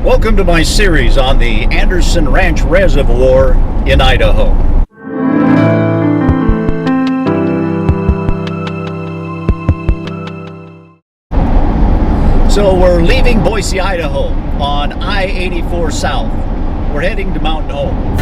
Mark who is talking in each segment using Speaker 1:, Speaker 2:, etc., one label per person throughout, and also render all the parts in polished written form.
Speaker 1: Welcome to my series on the Anderson Ranch Reservoir in Idaho. So we're leaving Boise, Idaho on I-84 South. We're heading to Mountain Home.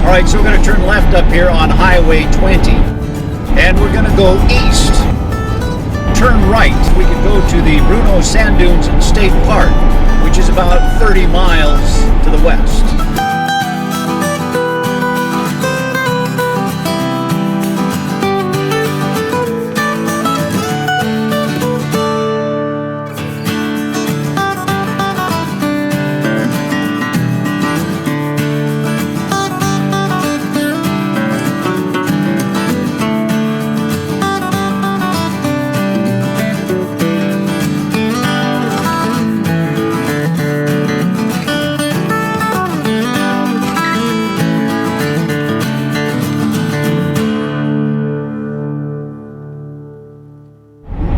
Speaker 1: Alright, so we're going to turn left up here on Highway 20, and we're going to go east. Turn right. We can go to the Bruno Sand Dunes State Park, which is about 30 miles to the west.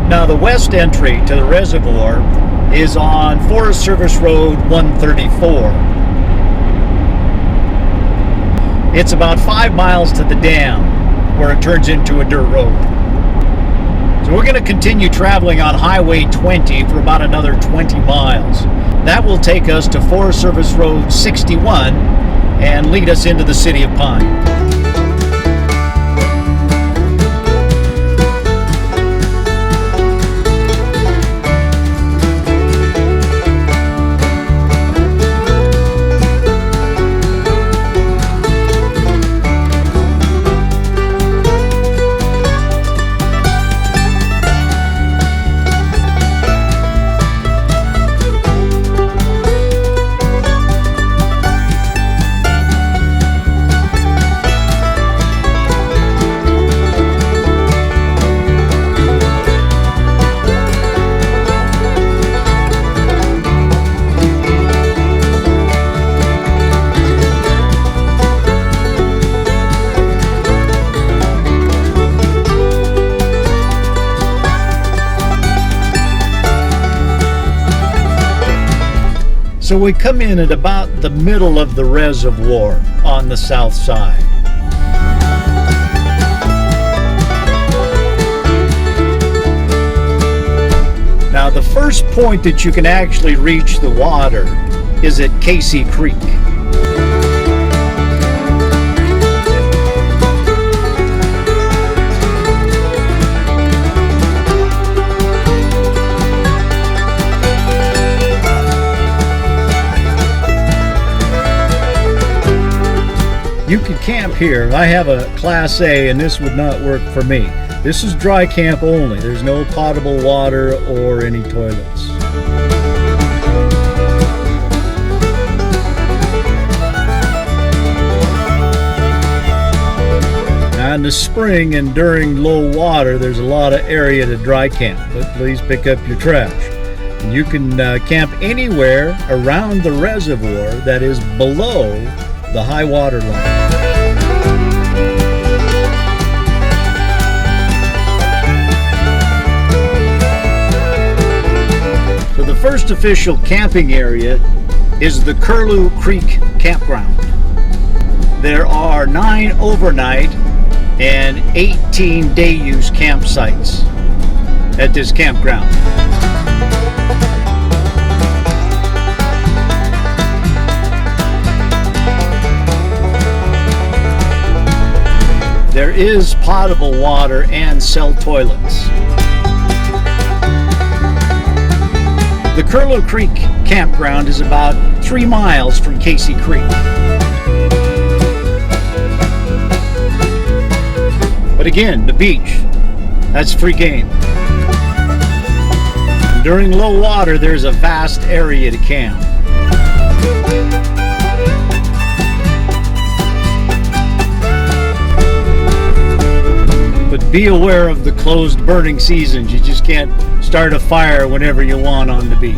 Speaker 1: Now the west entry to the reservoir is on Forest Service Road 134. It's about 5 miles to the dam where it turns into a dirt road. So we're going to continue traveling on Highway 20 for about another 20 miles. That will take us to Forest Service Road 61 and lead us into the city of Pine. So we come in at about the middle of the reservoir on the south side. Now the first point that you can actually reach the water is at Casey Creek. You can camp here. I have a Class A and this would not work for me. This is dry camp only. There's no potable water or any toilets. Now in the spring and during low water, there's a lot of area to dry camp, but please pick up your trash. And you can camp anywhere around the reservoir that is below the high water line. So the first official camping area is the Curlew Creek Campground. There are 9 overnight and 18 day use campsites at this campground. There is potable water and cell toilets. The Curlew Creek Campground is about 3 miles from Casey Creek. But again, the beach, that's free game. During low water, there's a vast area to camp. But be aware of the closed burning seasons. You just can't start a fire whenever you want on the beach.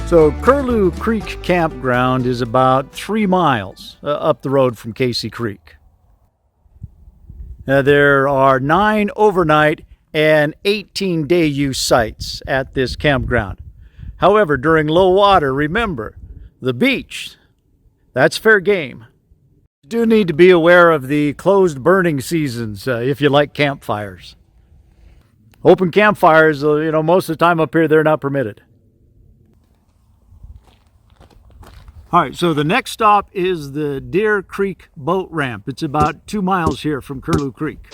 Speaker 1: So Curlew Creek Campground is about 3 miles up the road from Casey Creek. There are 9 overnight and 18-day use sites at this campground. However, during low water, remember, the beach, that's fair game. You do need to be aware of the closed burning seasons if you like campfires. Open campfires, most of the time up here, they're not permitted. All right, so the next stop is the Deer Creek boat ramp. It's about 2 miles here from Curlew Creek.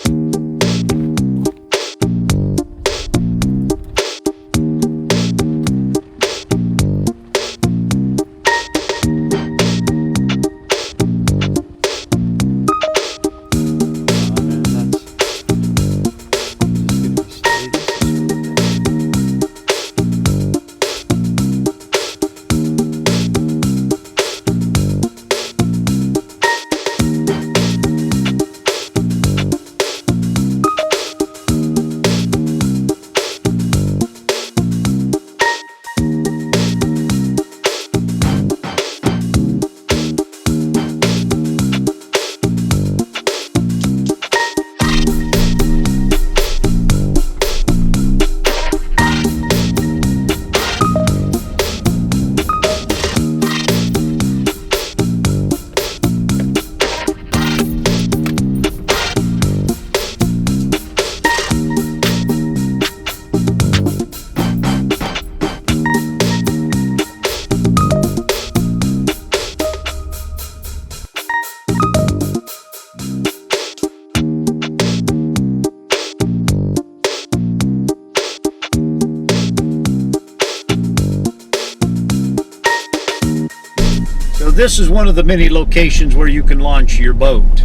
Speaker 1: This is one of the many locations where you can launch your boat.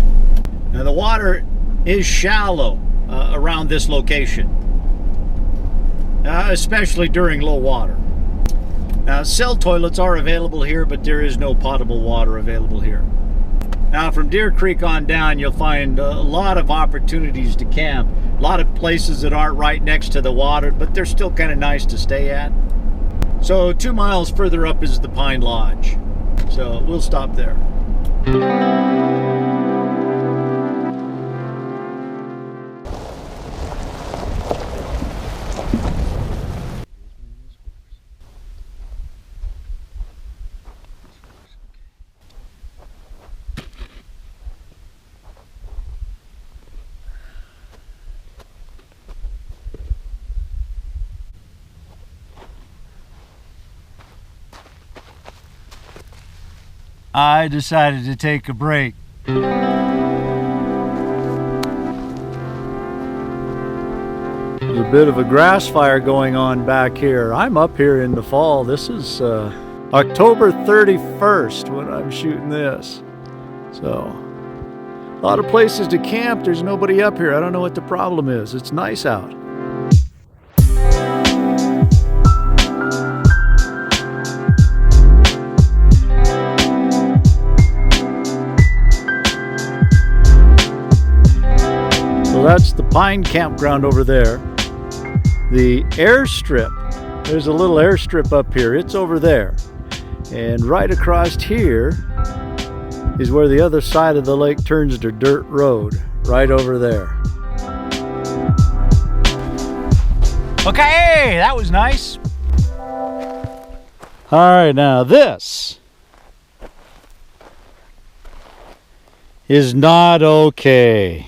Speaker 1: Now the water is shallow around this location, especially during low water. Now cell toilets are available here, but there is no potable water available here. Now from Deer Creek on down, you'll find a lot of opportunities to camp. A lot of places that aren't right next to the water, but they're still kind of nice to stay at. So 2 miles further up is the Pine Lodge. So we'll stop there. I decided to take a break. There's a bit of a grass fire going on back here. I'm up here in the fall. This is October 31st when I'm shooting this. So, a lot of places to camp. There's nobody up here. I don't know what the problem is. It's nice out. That's the Pine Campground over there. The Airstrip, there's a little airstrip up here. It's over there. And right across here is where the other side of the lake turns to dirt road. Right over there. Okay, that was nice. All right, now this is not okay.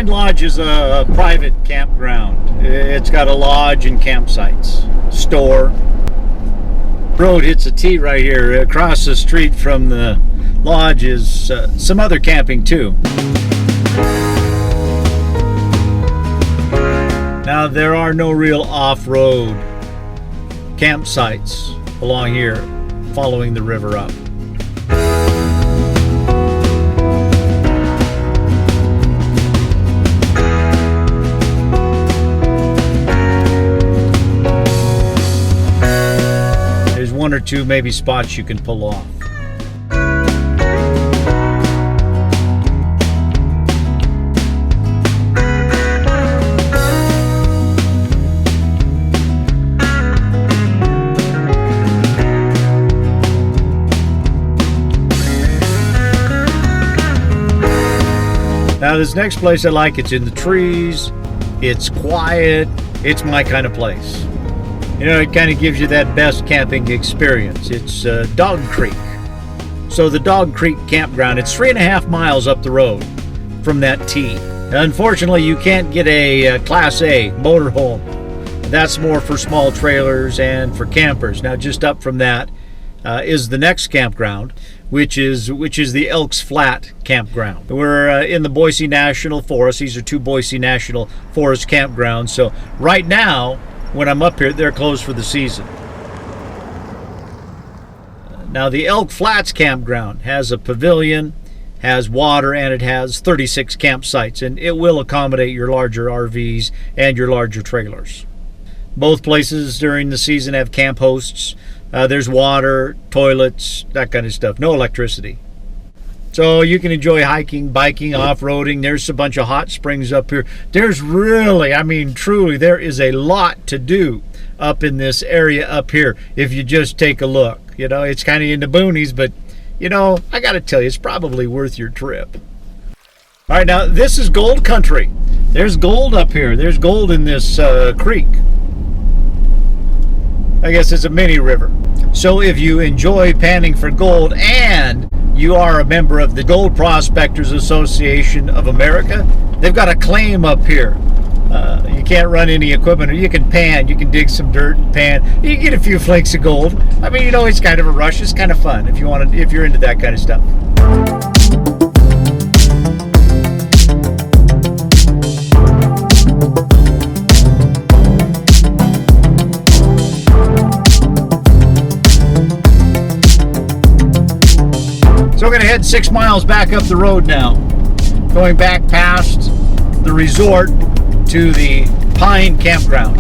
Speaker 1: Lodge is a private campground. It's got a lodge and campsites, store. Road hits a T right here. Across the street from the lodge is some other camping too. Now there are no real off-road campsites along here following the river up. One or two maybe spots you can pull off. Now this next place I like, it's in the trees, it's quiet, it's my kind of place. You know, it kind of gives you that best camping experience. It's Dog Creek. So the Dog Creek Campground, it's 3.5 miles up the road from that T. Unfortunately, you can't get a Class A motorhome. That's more for small trailers and for campers. Now, just up from that is the next campground, which is the Elks Flat Campground. We're in the Boise National Forest. These are two Boise National Forest campgrounds. So right now, when I'm up here, they're closed for the season. Now the Elk Flats Campground has a pavilion, has water, and it has 36 campsites, and it will accommodate your larger RVs and your larger trailers. Both places during the season have camp hosts. There's water, toilets, that kind of stuff. No electricity. So you can enjoy hiking, biking, off-roading. There's a bunch of hot springs up here. There's really, I mean, truly, there is a lot to do up in this area up here if you just take a look. You know, it's kind of in the boonies, but, you know, I got to tell you, it's probably worth your trip. All right, now, this is gold country. There's gold up here. There's gold in this creek. I guess it's a mini river. So if you enjoy panning for gold and you are a member of the Gold Prospectors Association of America, they've got a claim up here. You can't run any equipment, or you can pan, you can dig some dirt and pan. You can get a few flakes of gold. I mean, you know, it's kind of a rush. It's kind of fun if you're into that kind of stuff. So we're going to head 6 miles back up the road now, going back past the resort to the Pine Campground.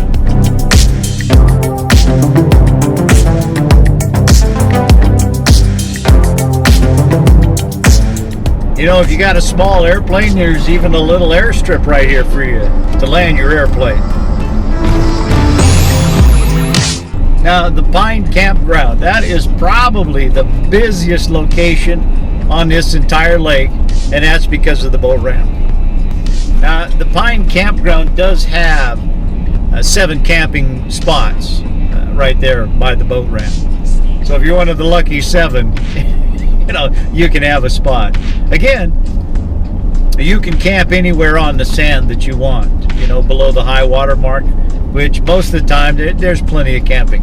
Speaker 1: You know, if you got a small airplane, there's even a little airstrip right here for you to land your airplane. Now, the Pine Campground, that is probably the busiest location on this entire lake, and that's because of the boat ramp. Now, the Pine Campground does have 7 camping spots right there by the boat ramp. So if you're one of the lucky 7, you know, you can have a spot. Again, you can camp anywhere on the sand that you want, you know, below the high water mark, which most of the time there's plenty of camping.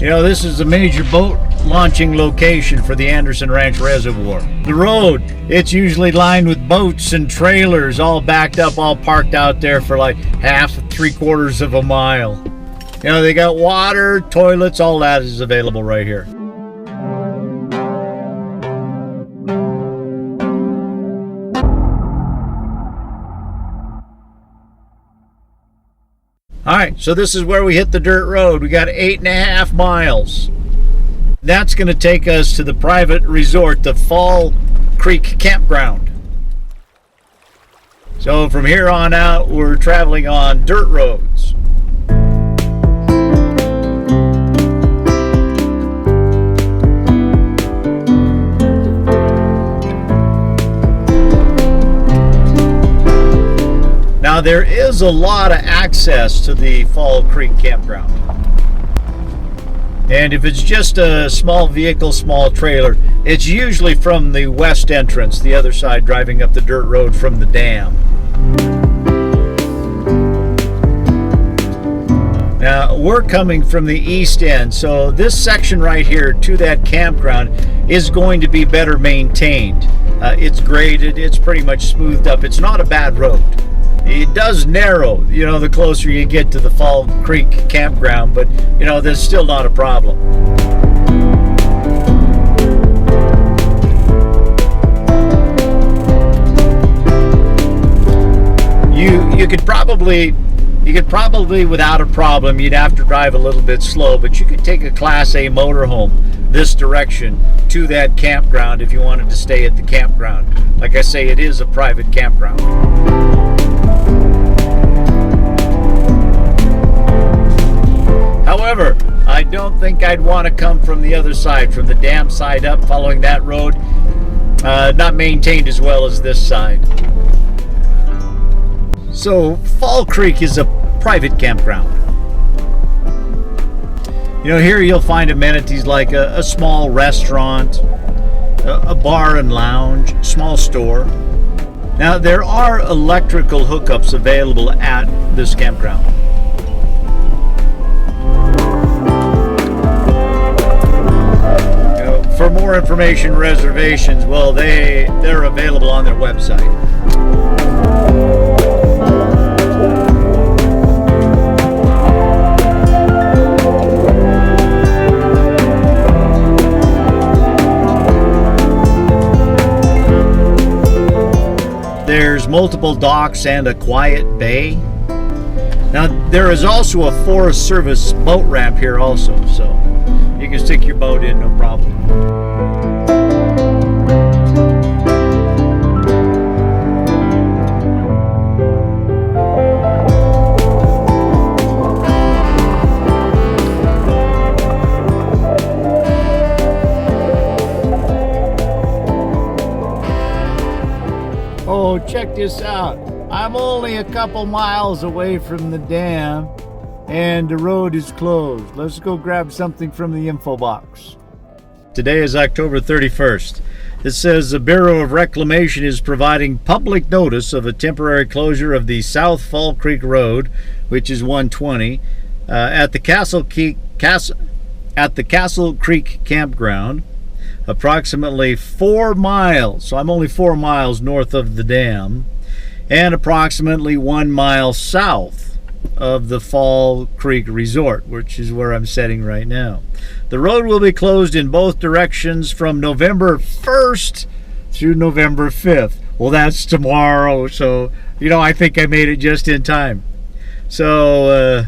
Speaker 1: You know, this is a major boat launching location for the Anderson Ranch Reservoir. The road, it's usually lined with boats and trailers, all backed up, all parked out there for like half, 3/4 of a mile. You know, they got water, toilets, all that is available right here. All right, so this is where we hit the dirt road. We got 8.5 miles. That's going to take us to the private resort, the Creek Campground. So from here on out, we're traveling on dirt roads. Now there is a lot of access to the Fall Creek Campground. And if it's just a small vehicle, small trailer, it's usually from the west entrance, the other side, driving up the dirt road from the dam. Now, we're coming from the east end, so this section right here to that campground is going to be better maintained. It's graded, it's pretty much smoothed up. It's not a bad road. It does narrow, the closer you get to the Fall Creek Campground, but, that's still not a problem. You could probably, without a problem, you'd have to drive a little bit slow, but you could take a Class A motorhome this direction to that campground if you wanted to stay at the campground. Like I say, it is a private campground. However, I don't think I'd want to come from the other side, from the dam side up, following that road. Not maintained as well as this side. So, Fall Creek is a private campground. Here you'll find amenities like a small restaurant, a bar and lounge, small store. Now, there are electrical hookups available at this campground. For more information, reservations, well, they're available on their website. There's multiple docks and a quiet bay. Now, there is also a Forest Service boat ramp here also, so you can stick your boat in, no problem. Oh, check this out. I'm only a couple miles away from the dam and the road is closed. Let's go grab something from the info box. Today is October 31st. It says the Bureau of Reclamation is providing public notice of a temporary closure of the South Fall Creek Road, which is 120, at the Castle Creek Campground, approximately 4 miles, so I'm only 4 miles north of the dam, and approximately 1 mile south of the Fall Creek Resort, which is where I'm sitting right now. The road will be closed in both directions from November 1st through November 5th. Well, that's tomorrow, so, I think I made it just in time. So,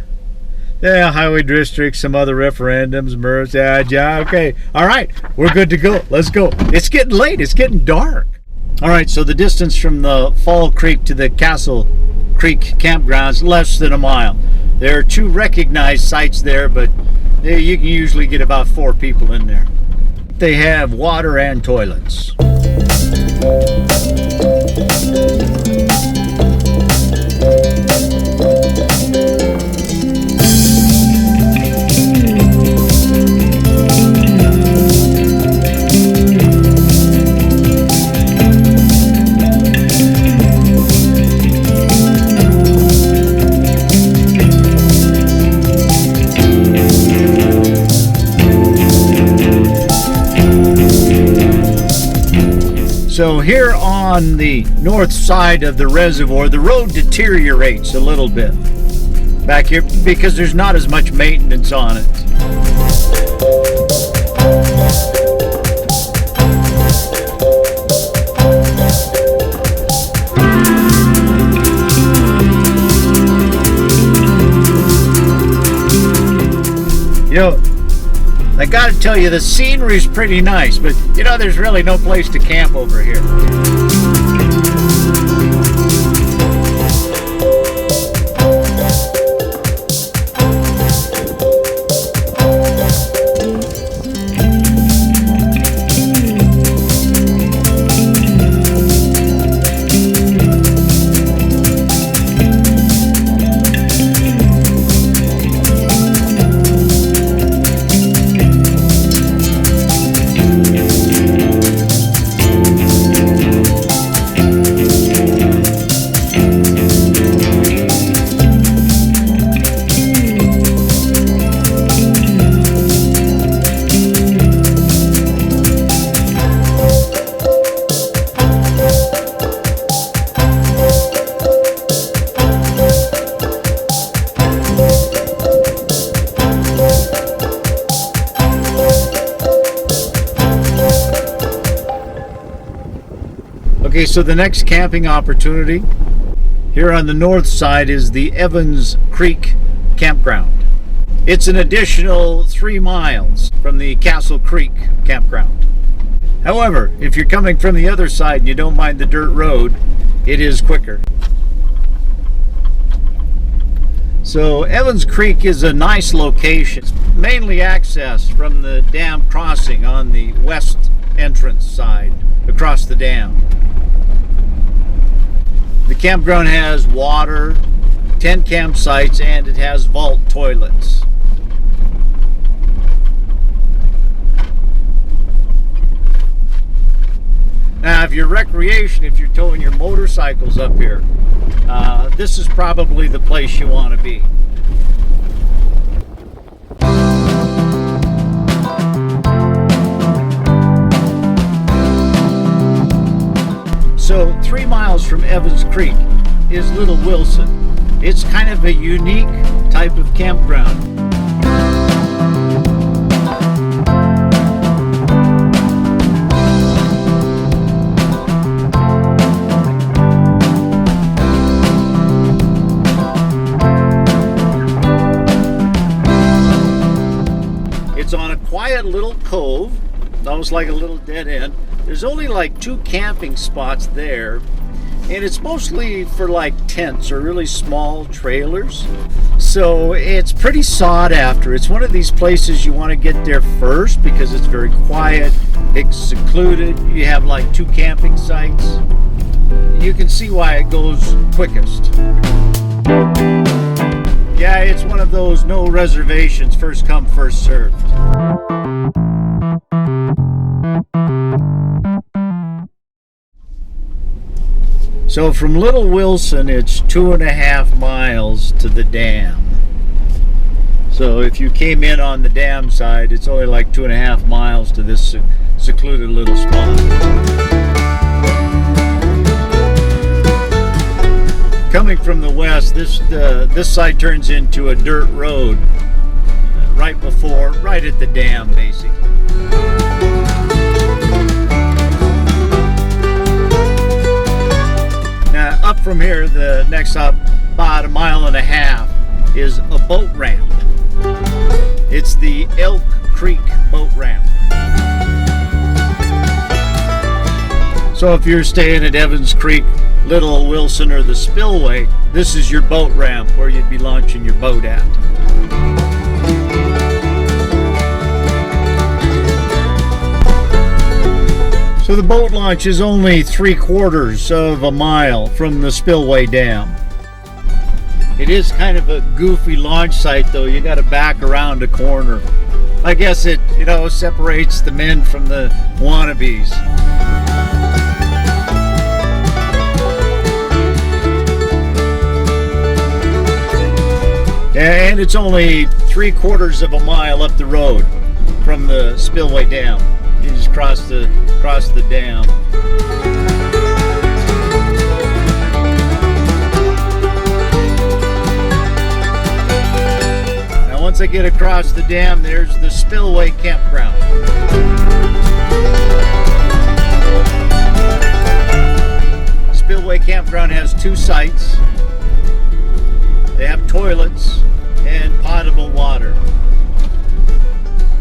Speaker 1: highway district, some other referendums, MERS, okay. All right, we're good to go. Let's go. It's getting late. It's getting dark. All right, so the distance from the Fall Creek to the Castle Creek Campgrounds, less than a mile. There are 2 recognized sites there, but you can usually get about 4 people in there. They have water and toilets. So here on the north side of the reservoir, the road deteriorates a little bit back here because there's not as much maintenance on it. I gotta tell you, the scenery's pretty nice, but there's really no place to camp over here. Okay, so the next camping opportunity here on the north side is the Evans Creek Campground. It's an additional 3 miles from the Castle Creek Campground. However, if you're coming from the other side and you don't mind the dirt road, it is quicker. So Evans Creek is a nice location. It's mainly accessed from the dam crossing on the west entrance side across the dam. The campground has water, 10 campsites, and it has vault toilets. Now, if you're recreation, if you're towing your motorcycles up here, this is probably the place you want to be. So 3 miles from Evans Creek is Little Wilson. It's kind of a unique type of campground. It's on a quiet little cove, almost like a little dead end. There's only like 2 camping spots there, and it's mostly for like tents or really small trailers. So it's pretty sought after. It's one of these places you want to get there first because it's very quiet, it's secluded. You have like 2 camping sites. You can see why it goes quickest. Yeah, it's one of those no reservations, first come, first served. So from Little Wilson, it's 2.5 miles to the dam. So if you came in on the dam side, it's only like 2.5 miles to this secluded little spot. Coming from the west, this side turns into a dirt road right at the dam, basically. Now, up from here, the next up, about 1.5 miles, is a boat ramp. It's the Elk Creek boat ramp. So if you're staying at Evans Creek, Little Wilson, or the Spillway, this is your boat ramp where you'd be launching your boat at. So the boat launch is only 3/4 of a mile from the Spillway Dam. It is kind of a goofy launch site though. You got to back around a corner. I guess it, separates the men from the wannabes. And it's only 3/4 of a mile up the road from the Spillway Dam. You just cross the dam. Now once I get across the dam, there's the Spillway Campground. Spillway Campground has 2 sites. They have toilets and potable water.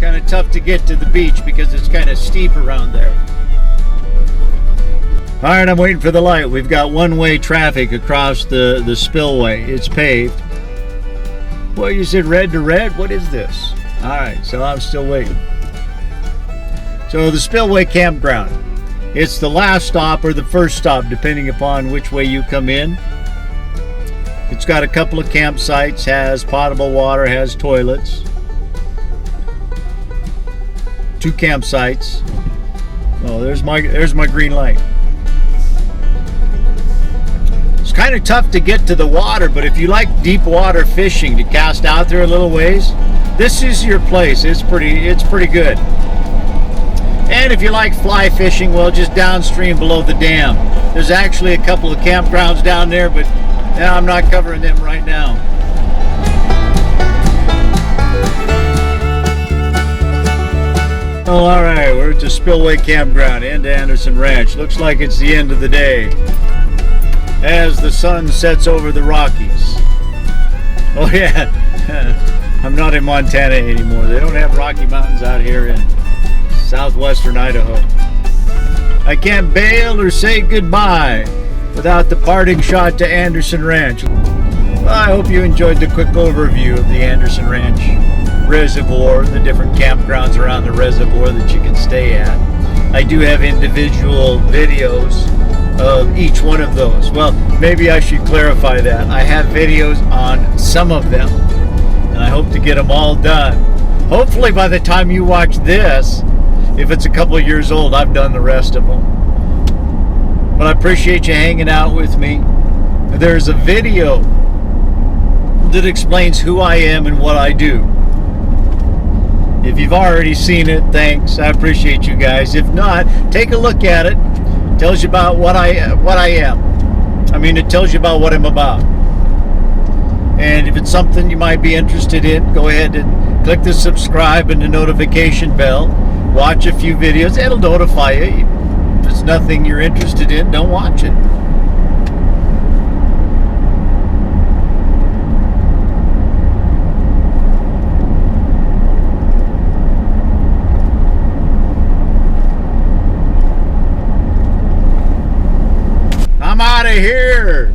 Speaker 1: Kind of tough to get to the beach because it's kind of steep around there. All right, I'm waiting for the light. We've got one-way traffic across the spillway. It's paved. Well, you said red to red? What is this? All right, so I'm still waiting. So the Spillway Campground. It's the last stop or the first stop, depending upon which way you come in. It's got a couple of campsites, has potable water, has toilets. 2 campsites. Oh, there's my green light. It's kind of tough to get to the water, but if you like deep water fishing, to cast out there a little ways, this is your place. It's pretty good. And if you like fly fishing, well, just downstream below the dam. There's actually a couple of campgrounds down there, but I'm not covering them right now. Oh, all right, we're at the Spillway Campground into Anderson Ranch. Looks like it's the end of the day as the sun sets over the Rockies. Oh yeah, I'm not in Montana anymore. They don't have Rocky Mountains out here in southwestern Idaho. I can't bail or say goodbye without the parting shot to Anderson Ranch. Well, I hope you enjoyed the quick overview of the Anderson Ranch Reservoir, the different campgrounds around the reservoir that you can stay at. I do have individual videos of each one of those. Well, maybe I should clarify that. I have videos on some of them, and I hope to get them all done. Hopefully by the time you watch this, if it's a couple of years old, I've done the rest of them. But I appreciate you hanging out with me. There's a video that explains who I am and what I do. If you've already seen it, thanks. I appreciate you guys. If not, take a look at it. It tells you about what I am. I mean, it tells you about what I'm about. And if it's something you might be interested in, go ahead and click the subscribe and the notification bell. Watch a few videos. It'll notify you. If it's nothing you're interested in, don't watch it. I'm out of here.